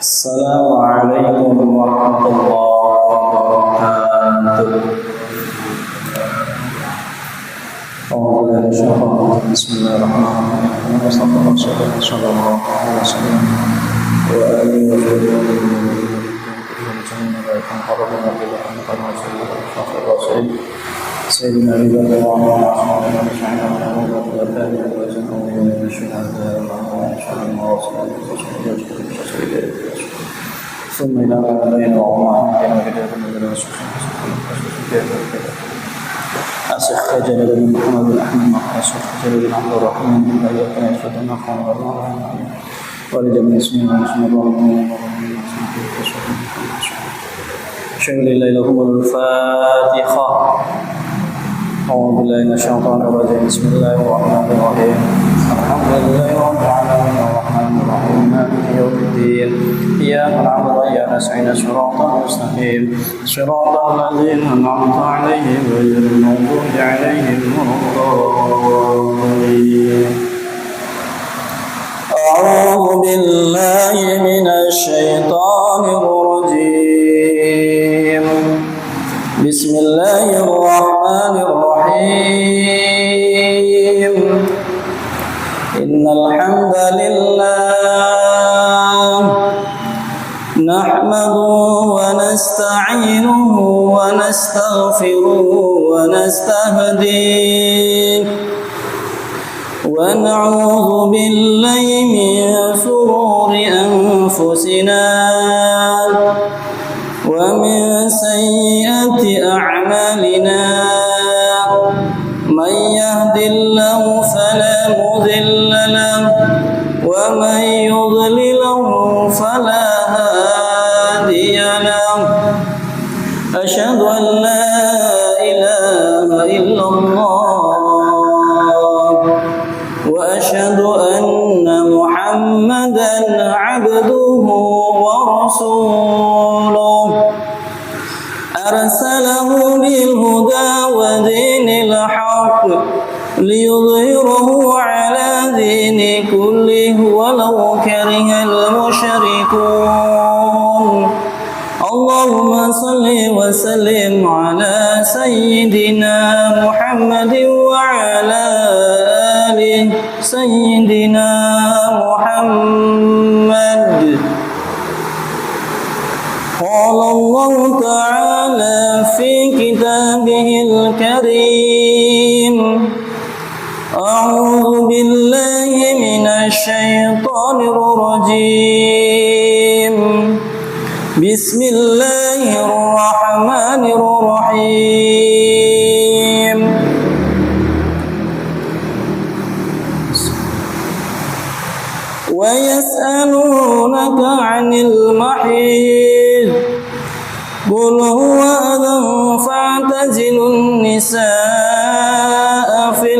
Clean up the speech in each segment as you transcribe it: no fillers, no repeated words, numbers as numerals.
Assalamualaikum warahmatullahi wabarakatuh. Bismillahirrahmanirrahim. Sallallahu alaihi wasallam wa alihi wa sahbihi. Sayyidina ثم إلى بين الله أسخ جلال بن محمد بن أحمد أسخ جلال بن عبد الرحمن بن أبي بكر أشهد أن محمد رسول الله ولد من اسمه بسم الله الرحمن الرحيم أشهد أن لا إله إلا الله الفاتحة أعوذ بالله من الشيطان الرجيم بسم الله الرحمن الرحيم الحمد لله رب العالمين الرحمن الرحيم مالك يوم الدين إياك نعبد وإياك نستعين صراطا مستقيم صراط الذين أنعمت عليهم غير المغضوب عليهم ولا الضالين. أعوذ بالله من الشيطان الرجيم بسم الله الرحمن الرحيم إن الحمد لله نحمده ونستعينه ونستغفره ونستهديه ونعوذ بالله من شرور أنفسنا ومن سيئات أعمالنا من يهد الله فلا مضل له ومن يضلله فلا هادي له أشهد أن لا إله إلا الله وأشهد أن محمدا عبده ورسوله أرسله بالهدى ودين الحق ليظهره على دين كله ولو كره المشركون. اللهم صل وسلم على سيدنا محمد وعلى آله سيدنا محمد. قال الله تعالى في كتابه الكريم أعوذ بالله من الشيطان الرجيم بسم الله الرحمن الرحيم ويسألونك عن المحيض قل هو أذى فاعتزلوا النساء في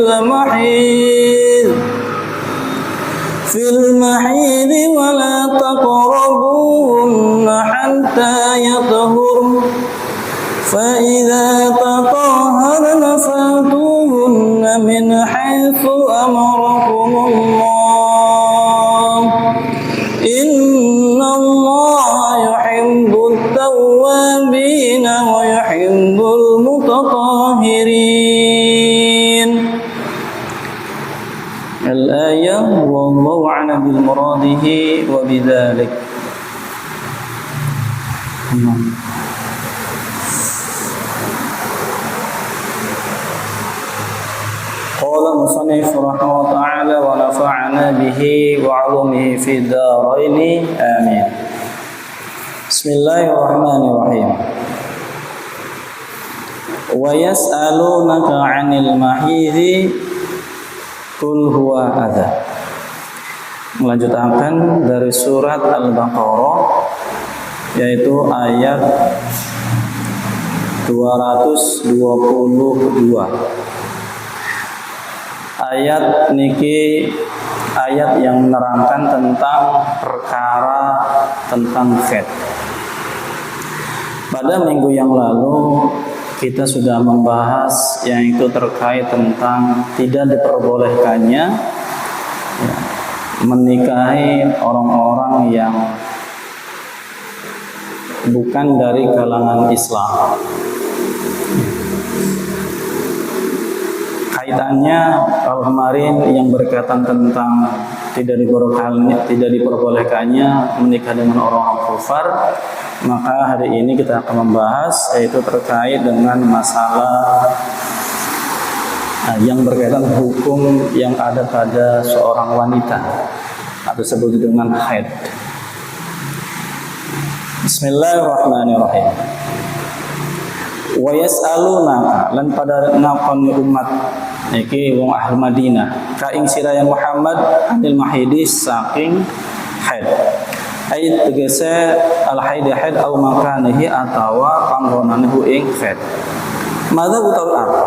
المحيض ولا تقربوهن حتى يطهرن فإذا تطهرن فأتوهن من حيث أمركم الله إن الله يحب التوابين ويحب المتطهرين. الآية والله أعلم بمراده وبذلك. قال المصنف رحمه الله تعالى ونفعنا به وعلومه في الدارين آمين. بسم الله الرحمن الرحيم. ويسألونك عن المحيض قل هو أذى. Melanjutkan dari surat Al-Baqarah yaitu ayat 222. Ayat niki ayat yang menerangkan tentang perkara tentang haid. Pada minggu yang lalu kita sudah membahas yang itu terkait tentang tidak diperbolehkannya menikahi orang-orang yang bukan dari kalangan Islam. Kaitannya kalau kemarin yang berkaitan tentang tidak diperbolehkannya menikah dengan orang kafir, maka hari ini kita akan membahas yaitu terkait dengan masalah yang berkaitan hukum yang ada pada seorang wanita atau disebut dengan haid. Bismillahirrahmanirrahim. Wa yas'alunaka lan pada nakon umat iki wong ahli Madinah ka ing siraya Muhammad anil mahidis saking haid. Haid tegese al haid au makanihi atawa panggonane hu ing haid. Madza utawi apa?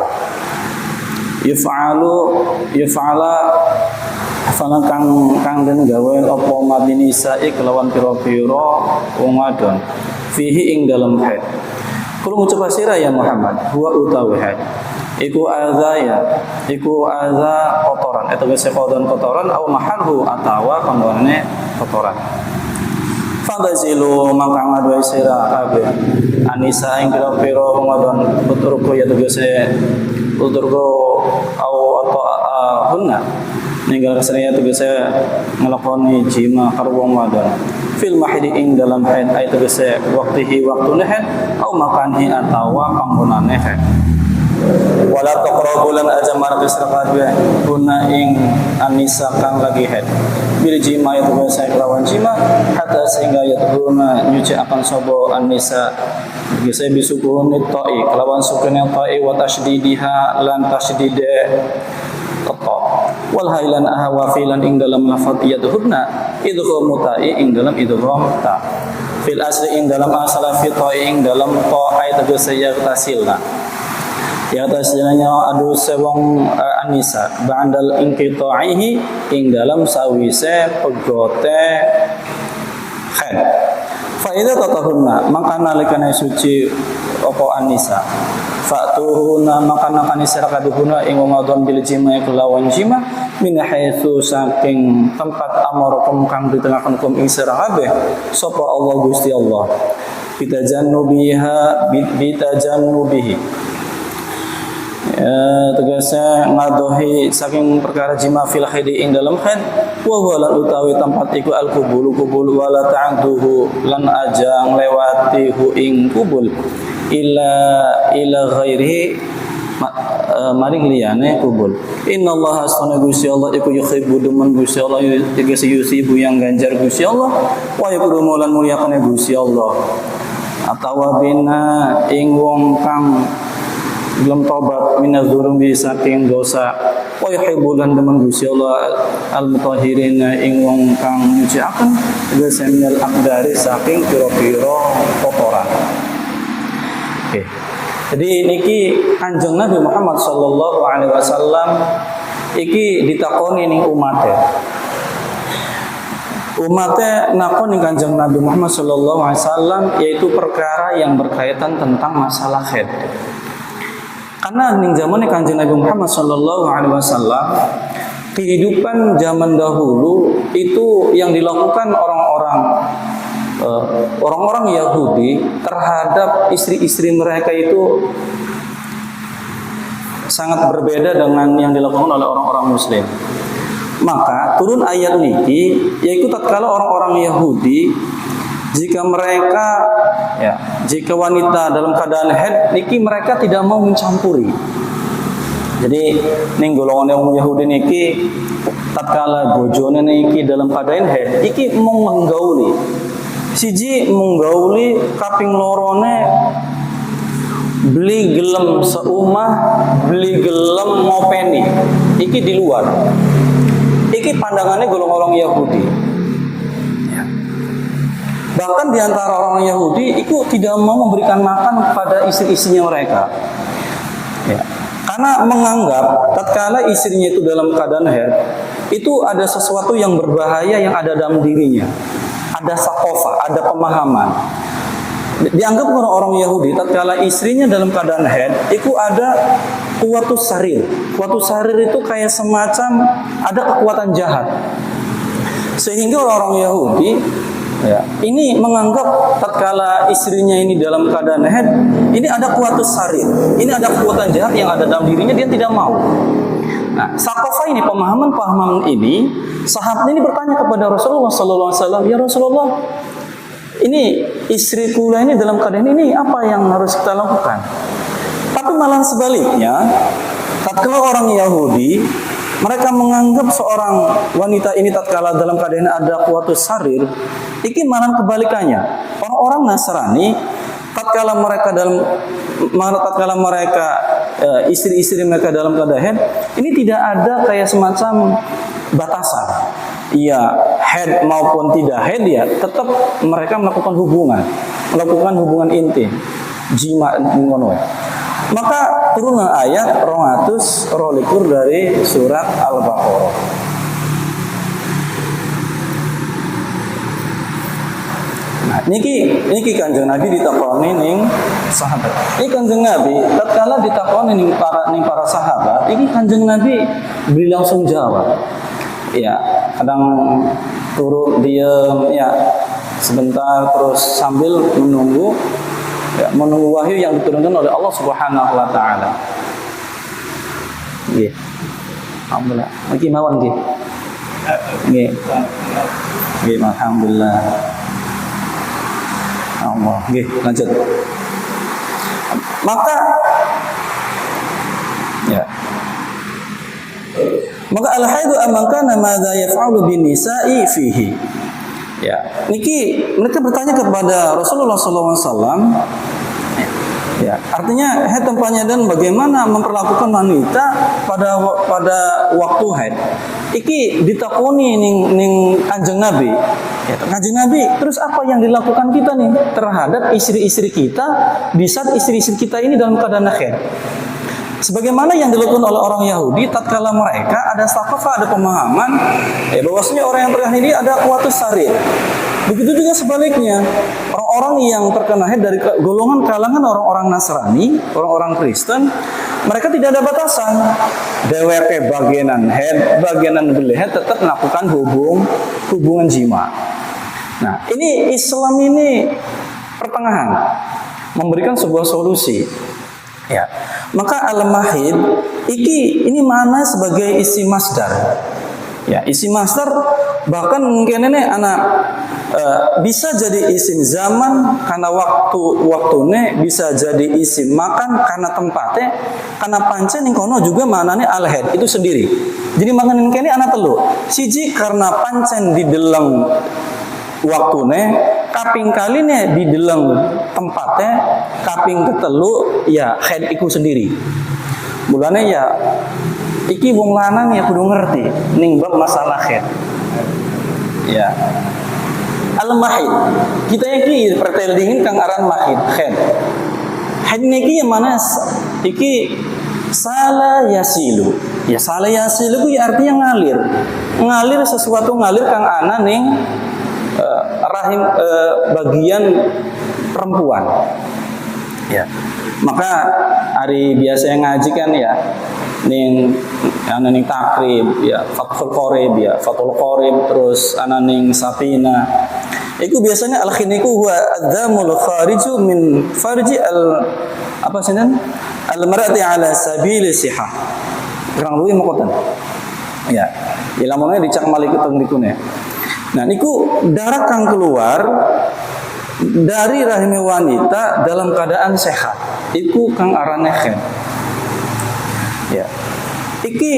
Yuf'ala fala kang den gawe apa mabinisa kelawan pira-pira wong wadon fihi ing dalem haid. Kulo ngucap sira ya Muhammad huwa utawi haid iku adza kotoran eta wis kotoran au mahalhu atawa panggonane kotoran. Fadazilu mangka ngadoi sira kabeh anisa ing pira-pira wong wadon puturku ya tegese puturku au atau hunna ninggal rasanya tegese ngelakoni jima karo wong wadon fil mahdi ing dalam haid ay tegese waktihi waktune haid au makanhi atawa panggonane haid. Wala taqrabu lan ajamar bisraqabe hunna ing anisa kang lagi haid bil jima itu tegese kelawan jima hatta sehingga yatuhuna nyuci akan sobo anisa tegese bisukuhun ta'i kelawan sukune ta'i wa tasdidiha lan tasdide ta wal hailan ahwa filan ing dalam lafaz yatuhuna idgham ta'i ing dalam idgham ta fil asli ing dalam asal fi ta'i ing dalam ta'i tegese yatasilna ya tasilanya adu sewong anisa ba'dal inqita'ihi ing dalam sawise pegote haid. Fa idza tatahunna maka nalikane suci apa anisa fatuhuna maka nakani sira kaduhuna ing Ramadan bil jima kelawan jima min haitsu saking tempat amarakum kang ditengaken ing sira kabeh sapa Allah Gusti Allah bitajannubihi tegese ngadohi saking perkara jima fil haidi ing dalam haid wa wala utawi tempat iku al kubul wala ta'duhu lan aja nglewati hu ing kubul ila ghairihi maring liyane kubul. Innallaha astana Gusti Allah iku yuhibbu demen Gusti Allah tegese yusibu yang ganjar Gusti Allah wa yakrumu lan mulyakane Gusti Allah atawa bina ing wong kang belum tobat minaz dzurumi saking dosa wa yuhibbu lan demen Gusti Allah al mutahhirin ing wong kang nyuciaken tegese minal aqdari saking pira-pira kotoran. Oke. Jadi niki Kanjeng Nabi Muhammad sallallahu alaihi wasallam iki ditakoni ning umate. Umate nakoni Kanjeng Nabi Muhammad sallallahu alaihi wasallam yaitu perkara yang berkaitan tentang masalah haid. Karena ning zaman Kanjeng Nabi Muhammad sallallahu alaihi wasallam kehidupan zaman dahulu itu yang dilakukan orang-orang Yahudi terhadap istri-istri mereka itu sangat berbeda dengan yang dilakukan oleh orang-orang Muslim. Maka turun ayat niki yaitu tatkala orang-orang Yahudi jika wanita dalam keadaan haid niki mereka tidak mau mencampuri. Jadi ning golongan yang Yahudi niki tatkala bojone niki dalam keadaan haid iki mung menggauli. Siji menggauli kaping lorone beli gelem seumah, beli gelem ngopeni. Iki di luar. Iki pandangannya golongan Yahudi. Bahkan di antara orang Yahudi itu tidak mau memberikan makan kepada istri-istrinya mereka. Ya. Karena menganggap tatkala istrinya itu dalam keadaan haid, itu ada sesuatu yang berbahaya yang ada dalam dirinya. Ada sakofa, ada pemahaman. Dianggap orang Yahudi tatkala istrinya dalam keadaan haid, itu ada kuwatus sarir. Kuwatus sarir itu kayak semacam ada kekuatan jahat. Sehingga orang-orang Yahudi Ya, ini menganggap tatkala istrinya ini dalam keadaan haid, ini ada kuatus sarir, ini ada kekuatan jahat yang ada dalam dirinya, dia tidak mau. Nah, Saqafa ini pemahaman ini, sahabat ini bertanya kepada Rasulullah Sallallahu Alaihi Wasallam, ya Rasulullah, ini istriku ini dalam keadaan ini, apa yang harus kita lakukan? Tapi malah sebaliknya, tatkala orang Yahudi mereka menganggap seorang wanita ini tatkala dalam keadaan ada kuatus sarir, ini malah kebalikannya. Orang-orang Nasrani tatkala mereka istri-istri mereka dalam keadaan haid, ini tidak ada kayak semacam batasan. Iya, haid maupun tidak haid ya, tetap mereka melakukan hubungan intim, jima ngono. Maka turunlah ayat 200 rolikur dari surat Al-Baqarah. Nah, niki Kanjeng Nabi ditakoni ning sahabat. Ini Kanjeng Nabi tatkala ditakoni ning para sahabat, ini Kanjeng Nabi beri langsung jawab. Ya, kadang turun diam ya sebentar terus sambil menunggu wahyu yang diturunkan oleh Allah Subhanahu wa taala. Nggih. Alhamdulillah. Mungkin mawon nggih. Nggih. Nggih, alhamdulillah. Allah. Nggih, lanjut. Maka al-haidu amangkana madza yaf'alu bin nisa'i fihi. Ya, niki mereka bertanya kepada Rasulullah SAW. Ya, artinya haid tempatnya dan bagaimana memperlakukan wanita pada waktu haid. Iki ditakoni ning Kanjeng Nabi. Ya, Kanjeng Nabi, terus apa yang dilakukan kita nih terhadap istri-istri kita di saat istri-istri kita ini dalam keadaan haid? Sebagaimana yang dilakukan oleh orang Yahudi tatkala mereka ada saqafah, ada pemahaman bahwasanya orang yang terkena ini ada kuatus sarir. Begitu juga sebaliknya, orang-orang yang terkena haid dari golongan kalangan orang-orang Nasrani, orang-orang Kristen, mereka tidak ada batasan. DWP bagianan haid, bagianan beli haid tetap melakukan hubungan jima. Nah, ini Islam ini pertengahan, memberikan sebuah solusi. Ya, maka al-mahid ini mana sebagai isi masdar. Ya, isi masdar bahkan mungkin ini anak bisa jadi isim zaman karena waktune, bisa jadi isim makan karena tempatnya, karena pancen ning kono juga manane al-haid itu sendiri. Jadi makan kene anak telu. Siji karena pancen di deleng waktune, kaping kaline di deleng tempatnya, kaping ketelu ya haid iku sendiri. Mulane ya iki wong lanang ya kudu ngerti ning bab masalah haid. Ya. Al-mahid. Kita iki perteldingin kang aran mahid, haid. Haid niki yang mana iki sala yasilu. Ya sala yasilu ku ya artinya ngalir. Ngalir sesuatu ngalir kang ana ning rahim bagian perempuan. Ya. Maka hari biasa yang ngaji kan ya ning ana ning takrib ya fathul qorib ya fathul qorib terus ana ning safina. Iku biasanya al-khin iku huwa adzamul khariju min farji al-mar'ati ala sabili sihah. Kurang luwih makoten. Ya. Ilamunnya dicak malik teng rikune. Nah, niku darah kang keluar dari rahim wanita dalam keadaan sehat. Iku kang arane haid. Ya. Iki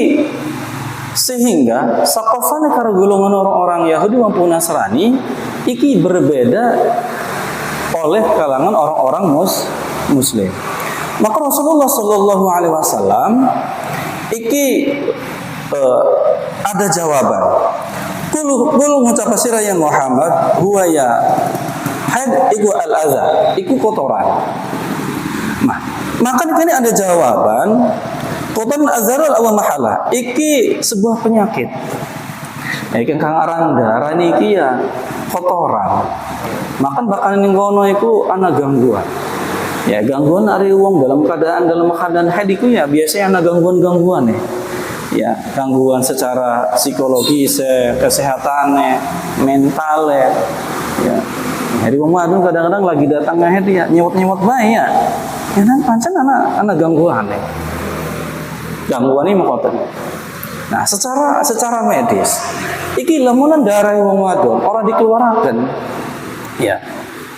sehingga saqafane karo golongan orang-orang Yahudi maupun Nasrani iki berbeda oleh kalangan orang-orang Muslim. Maka Rasulullah Shallallahu Alaihi Wasallam iki ada jawaban. Kulu ngucap sira ya Muhammad huwa ya haid iku al-adza, iku kotoran. Nah, maka ini ada jawaban. Kotoran azarul awa mahala, iki sebuah penyakit. Iki kang aran darah niki ya kotoran. Makan bakal ning kono iku ana gangguan. Ya gangguan ari wong dalam keadaan haid iku ya biasanya ana gangguan-gangguan ya. Ya, gangguan secara psikologis, kesehatannya, mentalnya. Ya. Jadi wong wadon kadang-kadang lagi datang ngahed ya nyewot-nyewot bae ya. Ya nan pancen anak gangguan ya. Gangguan ini mengkoten. Nah, secara medis iki lamunan darah wong wadon ora dikeluarkan. Ya.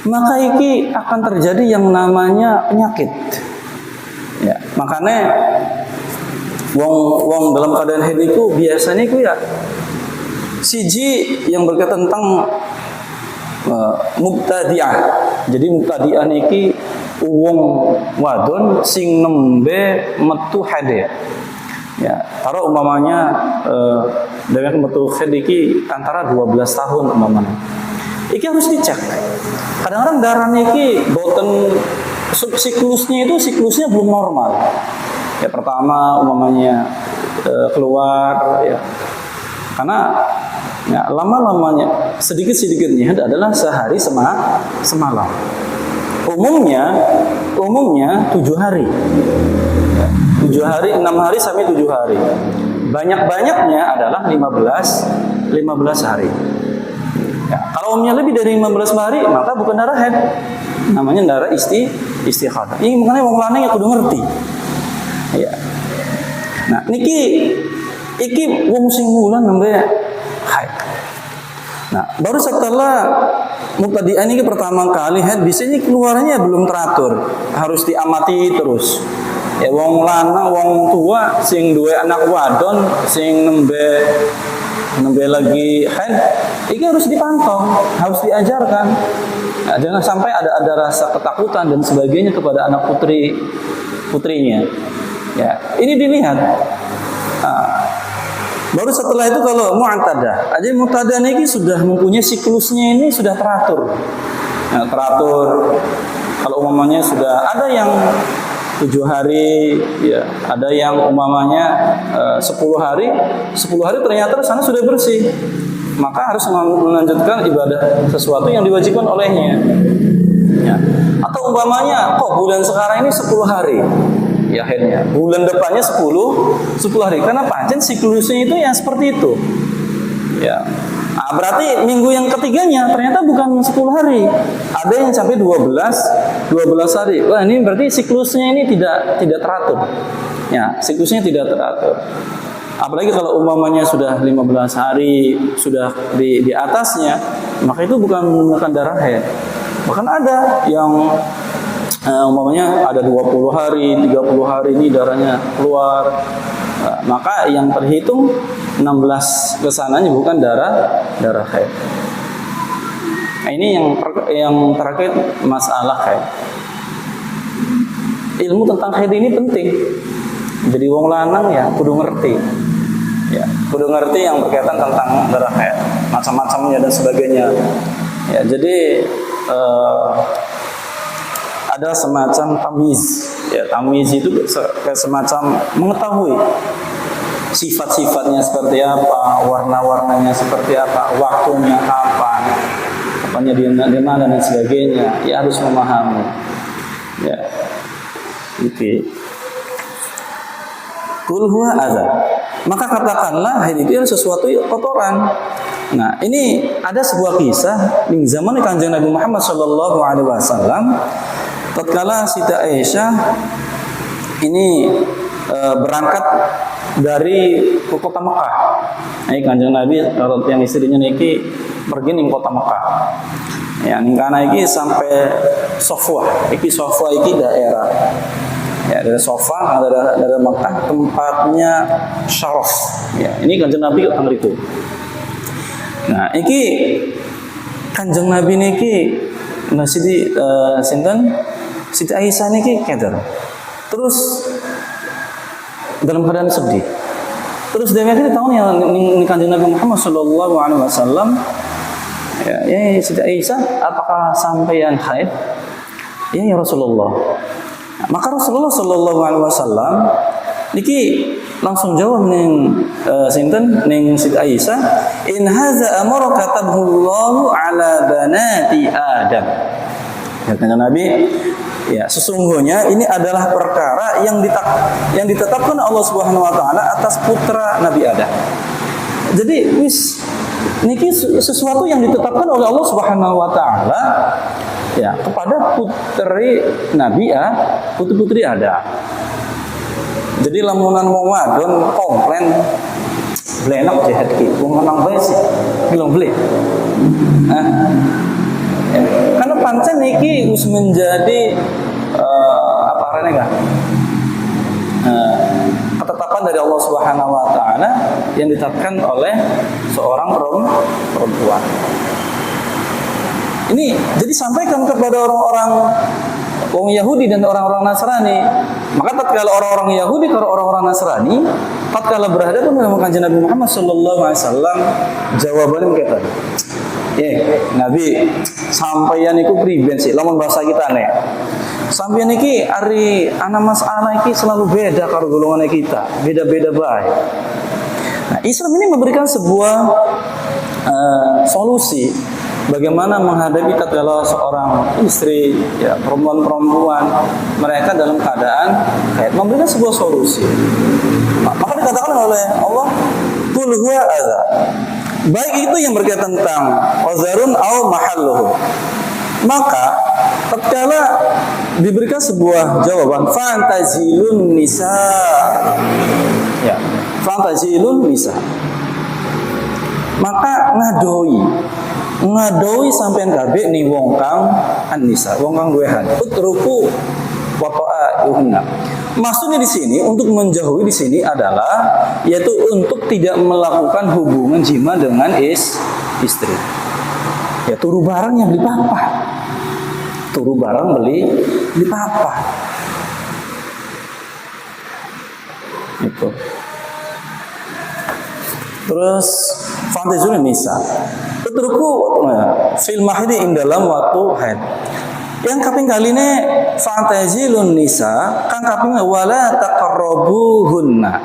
Maka iki akan terjadi yang namanya penyakit. Ya, makanya wong dalam keadaan haid itu biasanya itu ya siji yang berkaitan tentang mubtadi'ah. Jadi mubtadi'ah niki wong wadon sing nembe metu haid. Ya, taruh umpamanya dengan metu haid iki antara 12 tahun umpamanya. Iki harus dicek. Kadang-kadang darah niki boten siklusnya belum normal. Ya pertama umpamanya keluar ya. Karena ya, lama-lamanya sedikit-sedikitnya adalah sehari semalam. Umumnya 7 hari. Ya, 7 hari, 6 hari sampai 7 hari. Banyak-banyaknya adalah 15 hari. Ya, kalau umumnya lebih dari 15 hari, maka bukan darah haid. Namanya darah istikhadah. Ini makanya wong lanang ya kudu ngerti. Ya. Nah, iki wong sing wulan nembe haid. Nah, baru setelah mubtadi'ah ini pertama kali haid, biasanya keluarnya belum teratur, harus diamati terus. Ya wong lanang, wong tua sing duwe anak wadon sing nembe lagi haid, ini harus dipantau, harus diajarkan. Nah, jangan sampai ada rasa ketakutan dan sebagainya kepada anak putrinya. Ya, ini dilihat. Nah, baru setelah itu kalau mu'tadah, aja mu'tadah ini sudah mempunyai siklusnya ini sudah teratur. Nah, teratur. Kalau umpamanya sudah ada yang 7 hari, ya, ada yang umpamanya 10 hari ternyata sana sudah bersih, maka harus melanjutkan ibadah sesuatu yang diwajibkan olehnya. Ya. Atau umpamanya, kok bulan sekarang ini 10 hari, ya akhirnya bulan depannya 10 hari, karena pancen siklusnya itu yang seperti itu. Ya. Nah, berarti minggu yang ketiganya ternyata bukan 10 hari. Ada yang sampai 12 hari. Wah, ini berarti siklusnya ini tidak teratur. Ya, siklusnya tidak teratur. Apalagi kalau umpamanya sudah 15 hari, sudah di atasnya, maka itu bukan darah haid. Bahkan ada yang umpamanya ada 20 hari, 30 hari ini darahnya keluar. Maka yang terhitung 16 kesananya bukan darah haid. Nah, ini yang terkait masalah haid. Ilmu tentang haid ini penting. Jadi wong lanang ya kudu ngerti. Ya, kudu ngerti yang berkaitan tentang darah haid, macam-macamnya dan sebagainya. Ya, jadi ada semacam tamyiz. Ya, tamyiz itu semacam mengetahui sifat-sifatnya seperti apa, warna-warnanya seperti apa, waktunya kapan, kapannya di mana dan sebagainya. Ya harus memahami. Ya, itu. Qul huwa adza. Maka katakanlah haid itu adalah sesuatu kotoran. Nah, ini ada sebuah kisah di zaman Kanjeng Nabi Muhammad sallallahu alaihi wasallam. Tatkala Siti Aisyah ini berangkat dari kota Mekah. Ini Kanjeng Nabi kalau yang istrinya niki pergi ning kota Mekah. Ya, ning kana iki sampai Sofwa. Iki Sofwa iki daerah. Ya, dari Sofwa dari Mekah tempatnya Syaraf. Ya, ini Kanjeng Nabi teng mriku. Nah, iki Kanjeng Nabi niki Siti Siti Aisyah niki keder. Terus dalam keadaan sedih. Terus dia akhirnya tahu nih Kanjeng Nabi Muhammad sallallahu alaihi wasallam. Ya, Siti Aisyah, apakah sampeyan haid? Ya Rasulullah. Maka Rasulullah sallallahu alaihi wasallam niki langsung jawab ning Siti Aisyah, in hadza amara katabullahu ala banati Adam. Kata Nabi, ya sesungguhnya ini adalah perkara yang ditetapkan Allah Subhanahu wa taala atas putra Nabi Adam. Jadi Niki sesuatu yang ditetapkan oleh Allah Subhanahu wa taala ya kepada putri Nabi putri ada. Jadi lamunan wong wadon komplain blenak jahat ki, wong lanang bae sih bilang beli. Karena pancen niki wis menjadi apa arane enggak? Ketetapan dari Allah Subhanahu wa taala yang ditetapkan oleh seorang perempuan. Ini jadi sampaikan kepada orang-orang Yahudi dan orang-orang Nasrani. Maka tatkala orang-orang Yahudi karo orang-orang Nasrani tatkala berhadapan dengan kanjeng Nabi Muhammad sallallahu alaihi wasallam, jawabannya kata, Nabi, sampeyan iku priben sih lamun bahasa kita nih. Sampeyan iki ari ana masalah iki selalu beda karo golongan kita, beda-beda bae. Nah, Islam ini memberikan sebuah solusi bagaimana menghadapi tatkala seorang istri, ya perempuan-perempuan mereka dalam keadaan kayak memberikan sebuah solusi. Maka dikatakan oleh Allah, "Qul huwa adza." Baik itu yang berkaitan tentang uzarun au mahalluhu. Maka tatkala diberikan sebuah jawaban fantazilun nisa. Ya, fantazilun nisa. Maka ngadoi sampean kabeh ning wong kang an-nisa, wong kang duwe han. Utruku wa ta'ayuhunna. Maksudnya di sini untuk menjauhi di sini adalah yaitu untuk tidak melakukan hubungan jima dengan istri. Ya turu barang yang beli papa. Turu barang beli papa. Itu. Terus fantazul nisa. Utruku fil mahdi ing dalam waktu haid. Yang kaping kaline fantazilun nisa, kang kaping wala taqarrabuhunna.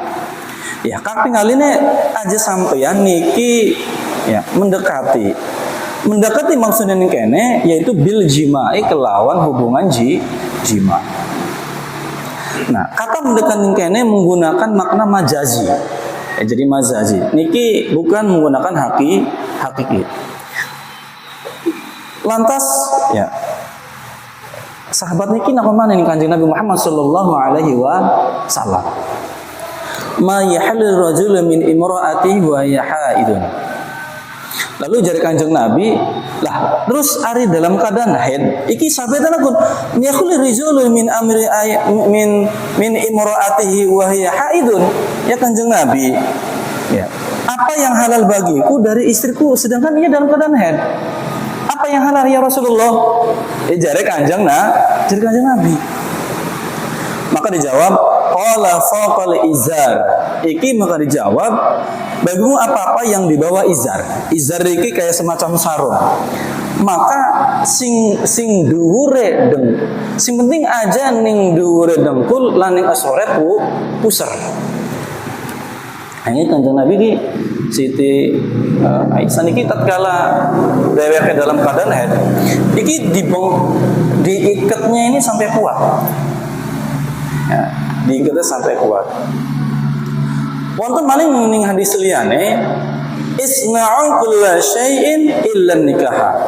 Ya, kaping kaline aja sampeyan niki ya mendekati. Mendekati maksudnya ning kene yaitu bil jima'i kelawan hubungan jima. Nah, kata mendekati ning kene menggunakan makna majazi. Jadi majazi. Niki bukan menggunakan hakiki. Lantas ya sahabat niki napa maneh ning Kanjeng Nabi Muhammad sallallahu alaihi wasallam. Ma yahallu rajul min imra'atihi wa hiya haidun. Lalu jari Kanjeng Nabi, lah terus ari dalam keadaan haid, iki sabetan aku yakhul rajul min amri min imra'atihi wa hiya haidun. Ya Kanjeng Nabi, ya. Apa yang halal bagiku dari istriku sedangkan ia dalam keadaan haid? Apa yang halal ya Rasulullah? Jari Kanjeng Nabi. Maka dijawab, qala faqal izar. Iki maka dijawab, bagimu apa-apa yang di bawah izar. Izar iki kayak semacam sarung. Maka sing dhuwure sing penting aja ning dhuwure dengkul lan ning asore pusar. Ini Kanjeng Nabi ki Siti Aisyah niki tatkala dheweke dalam keadaan haid iki diikatnya ini sampai kuat. Ya, diikatnya sampai kuat. Wonten maling ning hadis liyane isna'u kulla syai'in illa nikah.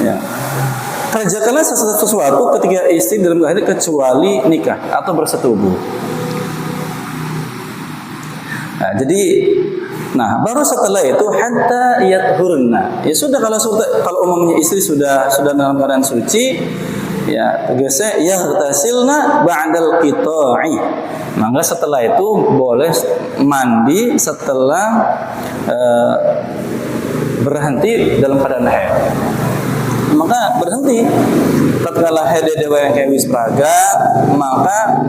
Ya. Kerjakanlah sesuatu ketika istri dalam keadaan kecuali nikah atau bersetubuh. Nah, jadi baru setelah itu hatta yathurna. Ya sudah kalau umumnya istri sudah dalam keadaan suci, ya tegasnya ya tasilna ba'dal qita'i. Maka setelah itu boleh mandi setelah berhenti dalam keadaan haid. Maka berhenti tatkala haid dewa yang kayak wis praga, maka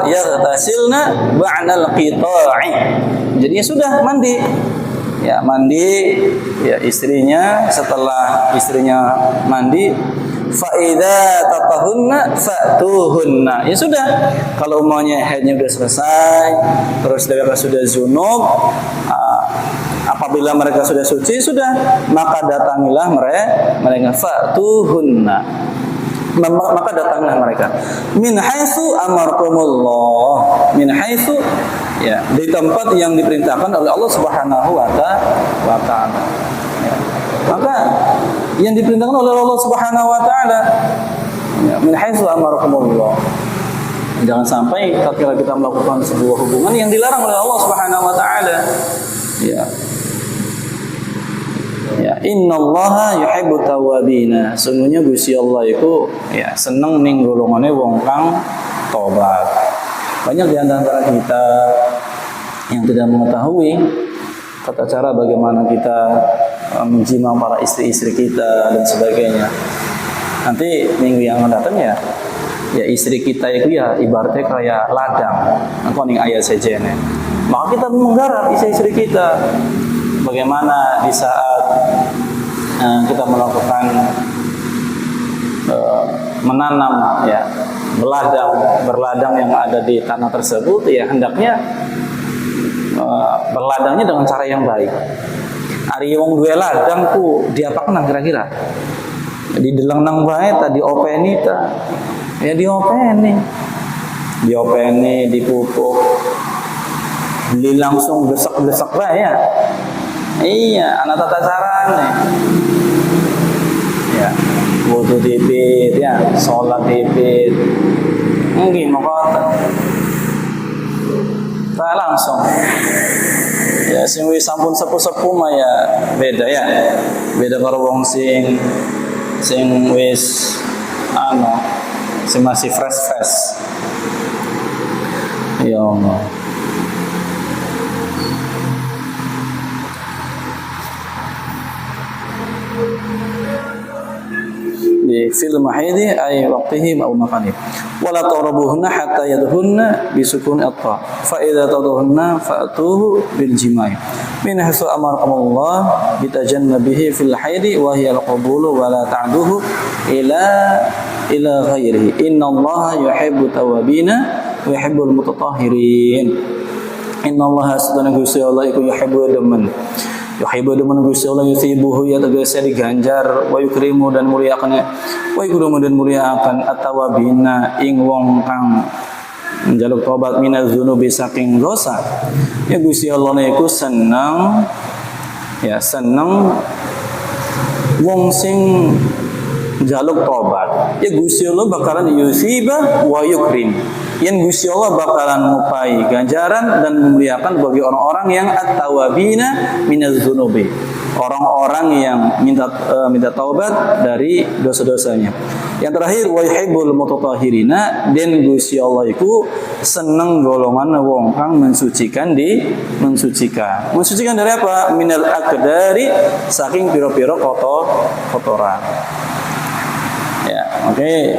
ya tasilna ba'dal qita'i. Jadi ya sudah mandi. Ya mandi ya istrinya, setelah istrinya mandi fa idza tatahunna fa'tuhunna. Ya sudah, kalau umumnya haidnya sudah selesai, terus mereka sudah junub, apabila mereka sudah suci sudah, maka datangilah mereka fa'tuhunna. Maka datanglah mereka min haitsu amarkumullah, min haitsu ya di tempat yang diperintahkan oleh Allah Subhanahu wa taala. Ya. Maka yang diperintahkan oleh Allah Subhanahu wa taala ya, min haitsu amarakumullah. Jangan sampai ketika kita melakukan sebuah hubungan yang dilarang oleh Allah Subhanahu wa taala. Ya. Ya, innallaha yuhibbut tawwabina. Sungguhnya Gusti Allah itu ya seneng ning golongane wong kang tobat. Banyak di antara kita yang tidak mengetahui tata cara bagaimana kita menjima para istri-istri kita dan sebagainya. Nanti minggu yang akan datang ya istri kita itu ya ibaratnya kayak ladang. Aku ning ayat sejene. Maka kita menggarap istri-istri kita. Bagaimana di saat kita melakukan menanam ya berladang yang ada di tanah tersebut ya hendaknya berladangnya dengan cara yang baik. Ari wong duwe ladang ku diapakan kira-kira? Didelang nang bae ta diopeni ta. Ya diopeni, dipupuk, beli langsung besek-besek bae ya. Iya, anak tata carane. Ya, wudu dipit ya, sholat dipit. Nggih moko ta langsung. Ya sing wis sampun sepuh-sepuh mah ya beda ya. Beda karo wong sing wis sing masih fresh. Ya Allah. Di fil mahidi ay waqtihim aw maqani wala tarabuhunna hatta yadhunna bisukun atta fa idza tadhunna fa'tuhu bil jimai min hasu amarakumullah bitajannabihi fil haidi wa hiya al qabulu wa la ta'duhu ila ghairihi innallaha yuhibbu tawabina wa yuhibbul mutatahhirin innallaha sadana Gusti Allah iku yuhibbu demen Gusti Allah yusibuhu ya tegasnya diganjar wa yukrimu dan muliakan at-tawabina ing wong kang njaluk tobat minaz dzunubi saking dosa ya Gusti Allah niku seneng wong sing njaluk tobat ya Gusti Allah bakalan yusiba wa yukrim yang Gusti Allah bakalan ngupai ganjaran dan memuliakan bagi orang-orang yang at-tawabina minaz dzunubi, orang-orang yang minta taubat dari dosa-dosanya. Yang terakhir wa yuhibbul mutatahhirina, dan Gusti Allah iku seneng golongan wong kang mensucikan dari apa? Minal akdari, saking pira-pira kotoran. Ya, oke.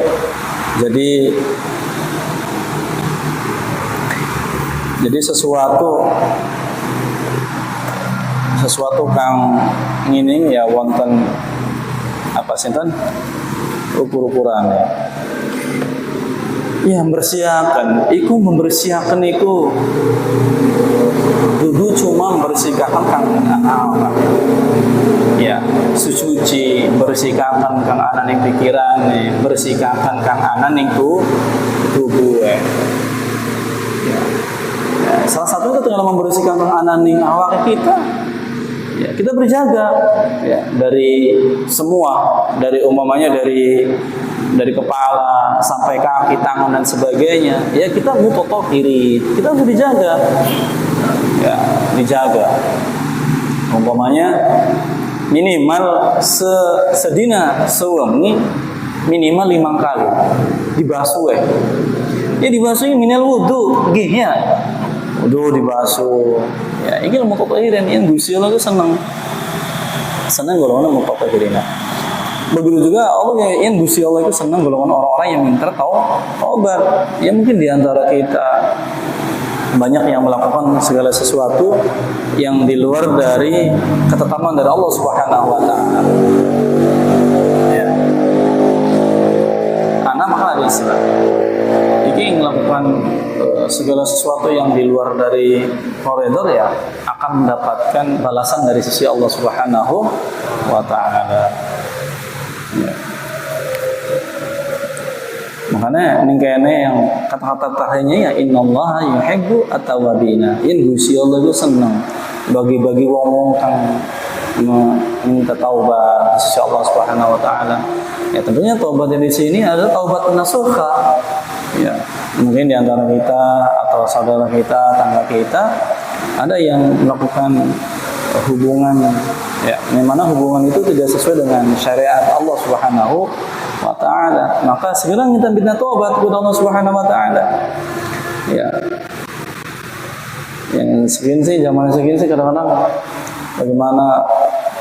Jadi sesuatu kang ngene ya wonten apa sinten ukur-ukuran ya membersihakan iku dudu cuma membersihkan kang ana ya suci bersihkan kang ana ning pikiran bersihkan kang ana ning tubuh salah satu itu dengan membersihkan ananing awak kita ya kita berjaga ya dari semua dari umpamanya dari kepala sampai kaki tangan dan sebagainya ya kita mutatahhirin kita harus dijaga umpamanya minimal sedina sewengi minimal 5 kali dibasuh dibasuh minal wudu nggih ya wudu dibasuh ya iki mutatahhirin yang Gusti Allah itu senang golongan mutatahhirin. Begitu juga Allah yang Gusti Allah itu senang golongan orang-orang yang minta taubat. Ya mungkin di antara kita banyak yang melakukan segala sesuatu yang di luar dari ketetapan dari Allah Subhanahu wa taala. Ya. Anak maka ada istilah ini melakukan segala sesuatu yang di luar dari koridor ya akan mendapatkan balasan dari sisi Allah Subhanahu wa taala. Ya. Makanya ini kayaknya yang kata-kata terakhirnya ya innallaha yuhibbu at-tawwabina. Yen Gusti Allah itu senang bagi-bagi wong-wong kang minta taubat sisi Allah Subhanahu wa taala. Ya tentunya taubat di sini adalah taubat nasuha. Ya, mungkin di antara kita atau saudara kita, tangga kita ada yang melakukan hubungan ya, memang hubungan itu tidak sesuai dengan syariat Allah Subhanahu wa taala. Maka segera kita minta taubat kepada Allah Subhanahu wa taala. Ya. Yang segini sih zaman segini sih kadang-kadang bagaimana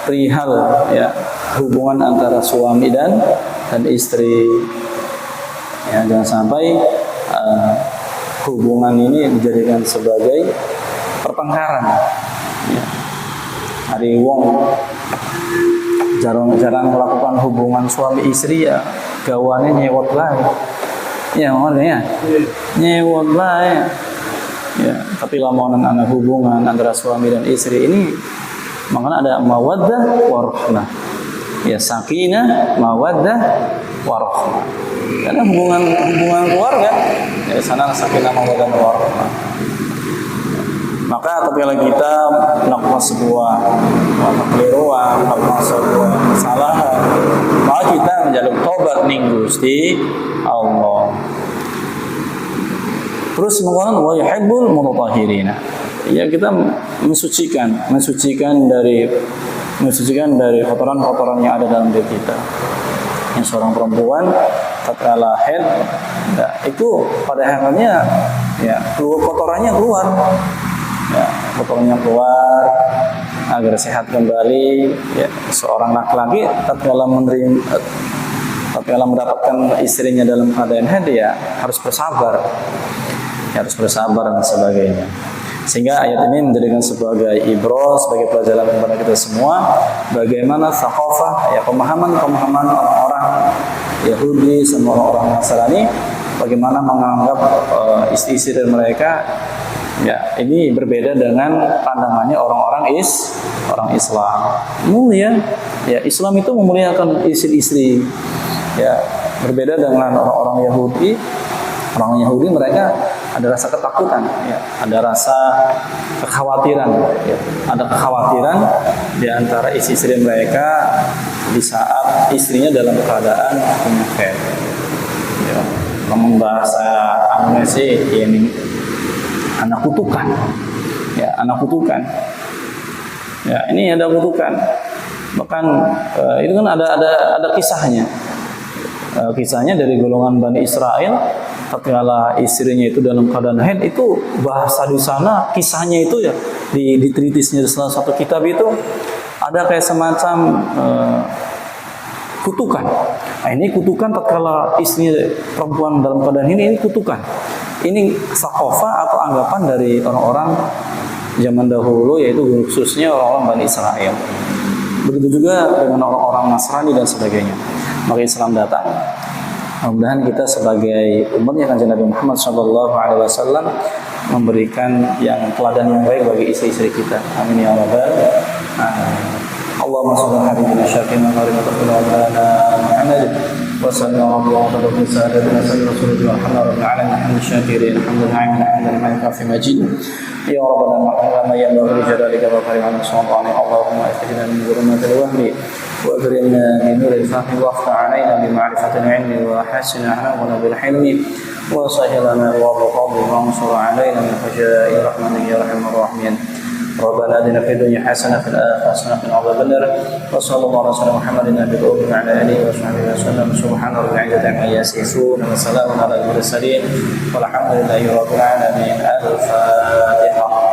perihal ya hubungan antara suami dan istri. Ya, jangan sampai hubungan ini dijadikan sebagai pertengkaran. Ya. Hari wong jarang melakukan hubungan suami istri ya gawane nyewot bae. Ya, ngono ya. Nyewot bae. Ya, tapi lamunan ana hubungan antara suami dan istri ini makanya ada mawaddah warahmah. Ya, sakinah, mawaddah warahmah. Karena hubungan keluarga ya sana sakinah mawaddah warahmah. Maka apabila kita melakukan sebuah kekeliruan, melakukan sebuah kesalahan, maka kita menjaluk tobat ning Gusti Allah. Terus mengatakan wa yuhibbul mutatahhirina. Ya kita mensucikan dari kotoran-kotoran yang ada dalam diri kita. Yang seorang perempuan tatkala haid ya, itu pada akhirnya ya kotorannya keluar. Ya, kotorannya keluar agar sehat kembali. Ya, seorang laki-laki tatkala mendapatkan istrinya dalam keadaan haid ya harus bersabar. Harus bersabar dan sebagainya. Sehingga ayat ini menjadikan sebagai ibrah, sebagai pelajaran kepada kita semua bagaimana thaqafah ya pemahaman orang-orang Yahudi sama orang-orang Nasrani bagaimana menganggap istri-istri mereka ya ini berbeda dengan pandangannya orang Islam. Mulia ya Islam itu memuliakan istri-istri ya berbeda dengan orang-orang Yahudi. Orang Yahudi mereka ada rasa ketakutan, ya, ada rasa kekhawatiran, ya, ada kekhawatiran di antara istri-istri mereka di saat istrinya dalam keadaan punya haid. Ya, ngomong bahasa Indonesia ini anak kutukan, ya anak kutukan. Ya ini ada kutukan. Bahkan itu kan ada kisahnya. Kisahnya dari golongan Bani Israel. Tatkala istrinya itu dalam keadaan haid itu bahasa di sana kisahnya itu ya di tritisnya di salah satu kitab itu ada kayak semacam kutukan. Nah, ini kutukan tatkala istrinya perempuan dalam keadaan ini kutukan. Ini sakofa atau anggapan dari orang-orang zaman dahulu yaitu khususnya orang-orang Bani Israel. Begitu juga dengan orang-orang Nasrani dan sebagainya. Maka Islam datang. Mudah-mudahan kita sebagai umatnya Kanjeng Nabi Muhammad SAW memberikan yang teladan yang baik bagi istri-istri kita. Amin ya rabbal alamin. Allahumma shalli ala habibina syafiina karimata qulubana Muhammad wa sallallahu alaihi wa sallam sayyidina rasulullah Muhammad wa ala alihi syakirin alhamdulillah hamdan fi majid ya rabbana ma'ana ya rabbi jalalika wa karimana sallallahu Allahumma akhrijna min dhulumatil wahmi وأكرمنا بنور الفهم وافتح علينا بمعرفة العلم وحسن أخلاقنا بالحلم وسهل لنا أبواب الفضل وانصر علينا من خشية رحمتك يا أرحم الراحمين ربنا آتنا في الدنيا حسنة في الآخرة حسنة وقنا عذاب النار وصلى الله على سيدنا محمد النبي الأمي وعلى آله وصحبه وسلم سبحان رب العزة عما يصفون وسلام على المرسلين والحمد لله رب العالمين الفاتحة